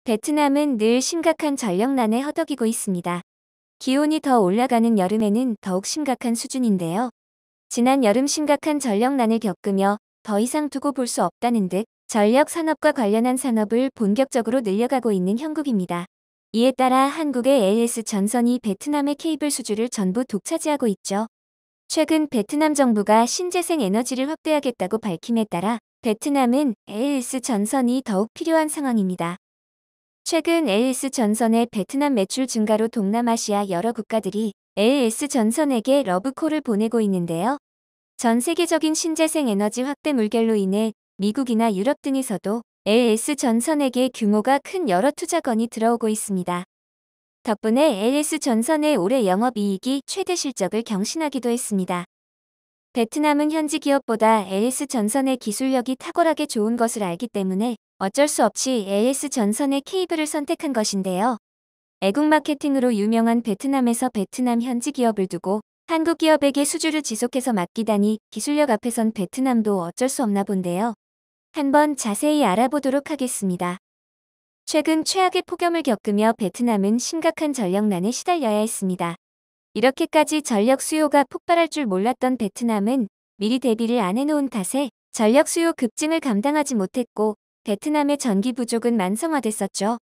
베트남은 늘 심각한 전력난에 허덕이고 있습니다. 기온이 더 올라가는 여름에는 더욱 심각한 수준인데요. 지난 여름 심각한 전력난을 겪으며 더 이상 두고 볼 수 없다는 듯 전력 산업과 관련한 산업을 본격적으로 늘려가고 있는 형국입니다. 이에 따라 한국의 AS 전선이 베트남의 케이블 수주를 전부 독차지하고 있죠. 최근 베트남 정부가 신재생 에너지를 확대하겠다고 밝힘에 따라 베트남은 AS 전선이 더욱 필요한 상황입니다. 최근 AS 전선의 베트남 매출 증가로 동남아시아 여러 국가들이 AS 전선에게 러브콜을 보내고 있는데요. 전 세계적인 신재생 에너지 확대 물결로 인해 미국이나 유럽 등에서도 AS 전선에게 규모가 큰 여러 투자건이 들어오고 있습니다. 덕분에 AS 전선의 올해 영업이익이 최대 실적을 경신하기도 했습니다. 베트남은 현지 기업보다 AS 전선의 기술력이 탁월하게 좋은 것을 알기 때문에 어쩔 수 없이 AS 전선의 케이블을 선택한 것인데요. 애국 마케팅으로 유명한 베트남에서 베트남 현지 기업을 두고 한국 기업에게 수주를 지속해서 맡기다니 기술력 앞에선 베트남도 어쩔 수 없나 본데요. 한번 자세히 알아보도록 하겠습니다. 최근 최악의 폭염을 겪으며 베트남은 심각한 전력난에 시달려야 했습니다. 이렇게까지 전력 수요가 폭발할 줄 몰랐던 베트남은 미리 대비를 안 해놓은 탓에 전력 수요 급증을 감당하지 못했고 베트남의 전기 부족은 만성화됐었죠.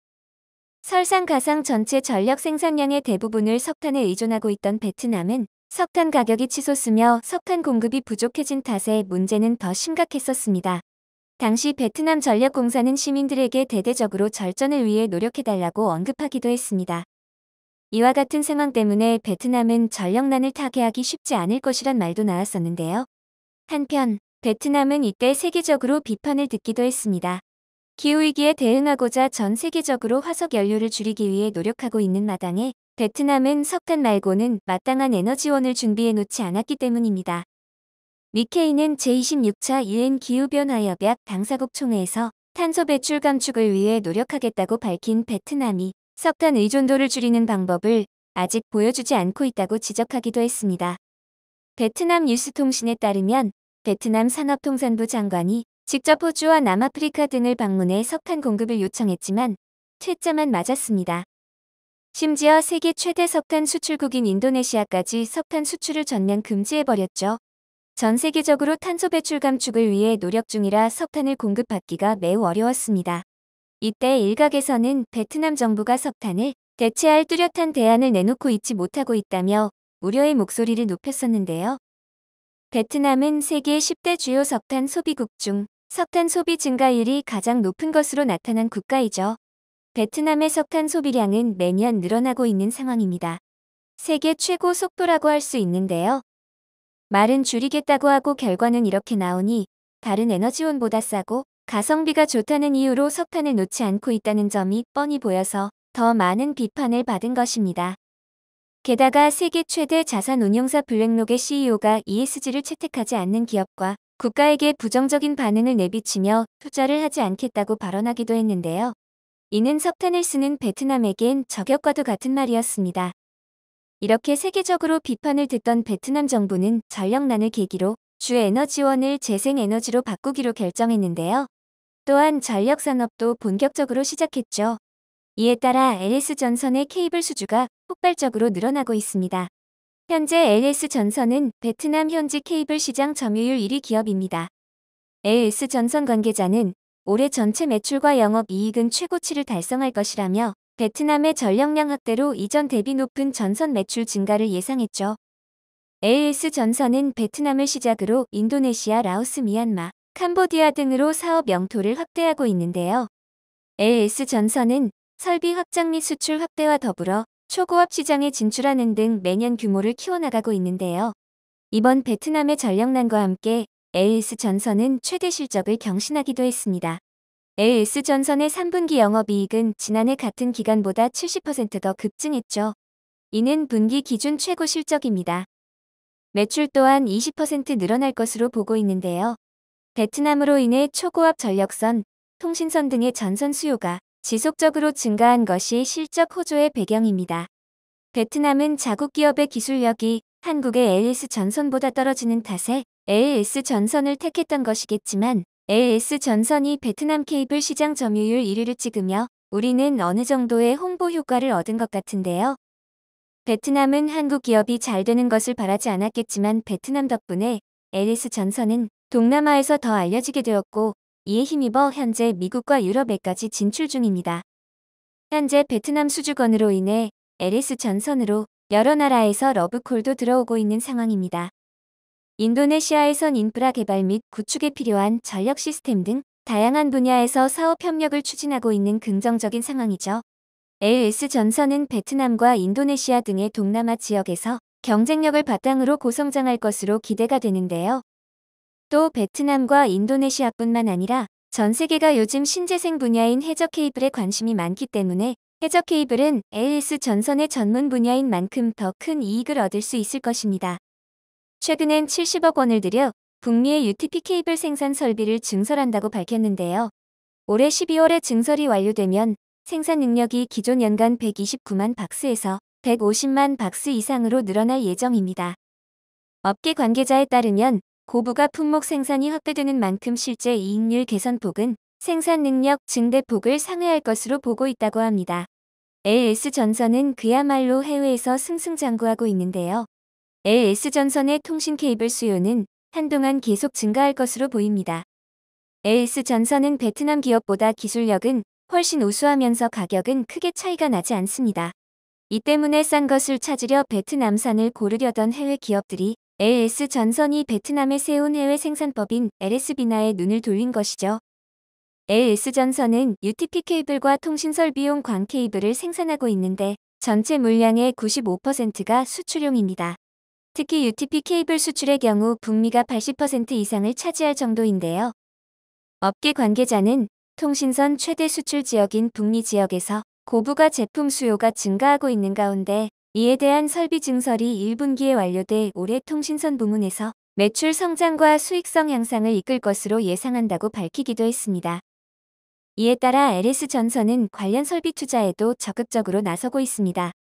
설상가상 전체 전력 생산량의 대부분을 석탄에 의존하고 있던 베트남은 석탄 가격이 치솟으며 석탄 공급이 부족해진 탓에 문제는 더 심각했었습니다. 당시 베트남 전력공사는 시민들에게 대대적으로 절전을 위해 노력해달라고 언급하기도 했습니다. 이와 같은 상황 때문에 베트남은 전력난을 타개하기 쉽지 않을 것이란 말도 나왔었는데요. 한편 베트남은 이때 세계적으로 비판을 듣기도 했습니다. 기후위기에 대응하고자 전 세계적으로 화석 연료를 줄이기 위해 노력하고 있는 마당에 베트남은 석탄 말고는 마땅한 에너지원을 준비해 놓지 않았기 때문입니다. 니케이는 제26차 유엔 기후변화협약 당사국 총회에서 탄소 배출 감축을 위해 노력하겠다고 밝힌 베트남이 석탄 의존도를 줄이는 방법을 아직 보여주지 않고 있다고 지적하기도 했습니다. 베트남 뉴스통신에 따르면 베트남 산업통상부 장관이 직접 호주와 남아프리카 등을 방문해 석탄 공급을 요청했지만 퇴짜만 맞았습니다. 심지어 세계 최대 석탄 수출국인 인도네시아까지 석탄 수출을 전면 금지해버렸죠. 전 세계적으로 탄소 배출 감축을 위해 노력 중이라 석탄을 공급받기가 매우 어려웠습니다. 이때 일각에서는 베트남 정부가 석탄을 대체할 뚜렷한 대안을 내놓고 있지 못하고 있다며 우려의 목소리를 높였었는데요. 베트남은 세계 10대 주요 석탄 소비국 중 석탄 소비 증가율이 가장 높은 것으로 나타난 국가이죠. 베트남의 석탄 소비량은 매년 늘어나고 있는 상황입니다. 세계 최고 속도라고 할 수 있는데요. 말은 줄이겠다고 하고 결과는 이렇게 나오니 다른 에너지원보다 싸고 가성비가 좋다는 이유로 석탄을 놓지 않고 있다는 점이 뻔히 보여서 더 많은 비판을 받은 것입니다. 게다가 세계 최대 자산운용사 블랙록의 CEO가 ESG를 채택하지 않는 기업과 국가에게 부정적인 반응을 내비치며 투자를 하지 않겠다고 발언하기도 했는데요. 이는 석탄을 쓰는 베트남에겐 저격과도 같은 말이었습니다. 이렇게 세계적으로 비판을 듣던 베트남 정부는 전력난을 계기로 주 에너지원을 재생에너지로 바꾸기로 결정했는데요. 또한 전력산업도 본격적으로 시작했죠. 이에 따라 LS 전선의 케이블 수주가 폭발적으로 늘어나고 있습니다. 현재 LS 전선은 베트남 현지 케이블 시장 점유율 1위 기업입니다. LS 전선 관계자는 올해 전체 매출과 영업이익은 최고치를 달성할 것이라며 베트남의 전력량 확대로 이전 대비 높은 전선 매출 증가를 예상했죠. LS 전선은 베트남을 시작으로 인도네시아, 라오스, 미얀마, 캄보디아 등으로 사업 영토를 확대하고 있는데요. LS 전선은 설비 확장 및 수출 확대와 더불어 초고압 시장에 진출하는 등 매년 규모를 키워나가고 있는데요. 이번 베트남의 전력난과 함께 LS 전선은 최대 실적을 경신하기도 했습니다. LS 전선의 3분기 영업이익은 지난해 같은 기간보다 70% 더 급증했죠. 이는 분기 기준 최고 실적입니다. 매출 또한 20% 늘어날 것으로 보고 있는데요. 베트남으로 인해 초고압 전력선, 통신선 등의 전선 수요가 지속적으로 증가한 것이 실적 호조의 배경입니다. 베트남은 자국 기업의 기술력이 한국의 LS 전선보다 떨어지는 탓에 LS 전선을 택했던 것이겠지만 LS 전선이 베트남 케이블 시장 점유율 1위를 찍으며 우리는 어느 정도의 홍보 효과를 얻은 것 같은데요. 베트남은 한국 기업이 잘 되는 것을 바라지 않았겠지만 베트남 덕분에 LS전선은 동남아에서 더 알려지게 되었고 이에 힘입어 현재 미국과 유럽에까지 진출 중입니다. 현재 베트남 수주건으로 인해 LS전선으로 여러 나라에서 러브콜도 들어오고 있는 상황입니다. 인도네시아에선 인프라 개발 및 구축에 필요한 전력 시스템 등 다양한 분야에서 사업 협력을 추진하고 있는 긍정적인 상황이죠. LS전선은 베트남과 인도네시아 등의 동남아 지역에서 경쟁력을 바탕으로 고성장할 것으로 기대가 되는데요. 또 베트남과 인도네시아뿐만 아니라 전 세계가 요즘 신재생 분야인 해저 케이블에 관심이 많기 때문에 해저 케이블은 LS전선의 전문 분야인 만큼 더 큰 이익을 얻을 수 있을 것입니다. 최근엔 70억 원을 들여 북미의 UTP 케이블 생산 설비를 증설한다고 밝혔는데요. 올해 12월에 증설이 완료되면 생산 능력이 기존 연간 129만 박스에서 150만 박스 이상으로 늘어날 예정입니다. 업계 관계자에 따르면 고부가 품목 생산이 확대되는 만큼 실제 이익률 개선폭은 생산 능력 증대폭을 상회할 것으로 보고 있다고 합니다. LS전선은 그야말로 해외에서 승승장구하고 있는데요. LS전선의 통신 케이블 수요는 한동안 계속 증가할 것으로 보입니다. LS전선은 베트남 기업보다 기술력은 훨씬 우수하면서 가격은 크게 차이가 나지 않습니다. 이 때문에 싼 것을 찾으려 베트남산을 고르려던 해외 기업들이 LS전선이 베트남에 세운 해외 생산법인 LS비나에 눈을 돌린 것이죠. LS전선은 UTP 케이블과 통신설비용 광 케이블을 생산하고 있는데 전체 물량의 95%가 수출용입니다. 특히 UTP 케이블 수출의 경우 북미가 80% 이상을 차지할 정도인데요. 업계 관계자는 통신선 최대 수출 지역인 북미 지역에서 고부가 제품 수요가 증가하고 있는 가운데 이에 대한 설비 증설이 1분기에 완료돼 올해 통신선 부문에서 매출 성장과 수익성 향상을 이끌 것으로 예상한다고 밝히기도 했습니다. 이에 따라 LS전선은 관련 설비 투자에도 적극적으로 나서고 있습니다.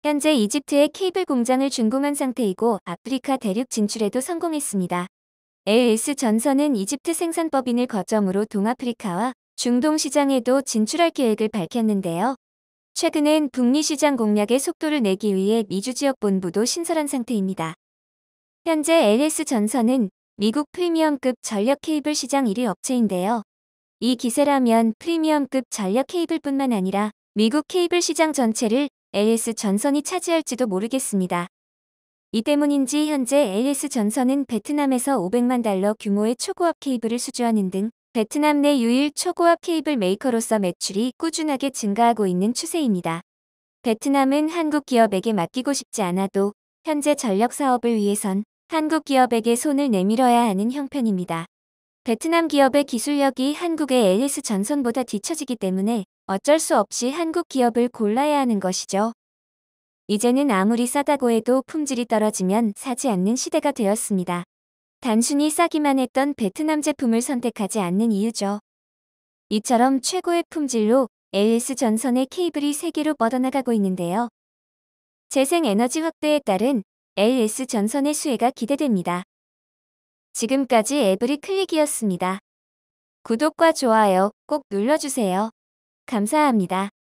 현재 이집트에 케이블 공장을 준공한 상태이고 아프리카 대륙 진출에도 성공했습니다. LS전선은 이집트 생산법인을 거점으로 동아프리카와 중동 시장에도 진출할 계획을 밝혔는데요. 최근엔 북미 시장 공략에 속도를 내기 위해 미주 지역 본부도 신설한 상태입니다. 현재 LS전선은 미국 프리미엄급 전력 케이블 시장 1위 업체인데요. 이 기세라면 프리미엄급 전력 케이블뿐만 아니라 미국 케이블 시장 전체를 LS전선이 차지할지도 모르겠습니다. 이 때문인지 현재 LS전선은 베트남에서 500만 달러 규모의 초고압 케이블을 수주하는 등 베트남 내 유일 초고압 케이블 메이커로서 매출이 꾸준하게 증가하고 있는 추세입니다. 베트남은 한국 기업에게 맡기고 싶지 않아도 현재 전력 사업을 위해선 한국 기업에게 손을 내밀어야 하는 형편입니다. 베트남 기업의 기술력이 한국의 LS전선보다 뒤처지기 때문에 어쩔 수 없이 한국 기업을 골라야 하는 것이죠. 이제는 아무리 싸다고 해도 품질이 떨어지면 사지 않는 시대가 되었습니다. 단순히 싸기만 했던 베트남 제품을 선택하지 않는 이유죠. 이처럼 최고의 품질로 LS전선의 케이블이 세계로 뻗어나가고 있는데요. 재생에너지 확대에 따른 LS전선의 수혜가 기대됩니다. 지금까지 에브리 클릭이었습니다. 구독과 좋아요 꼭 눌러주세요. 감사합니다.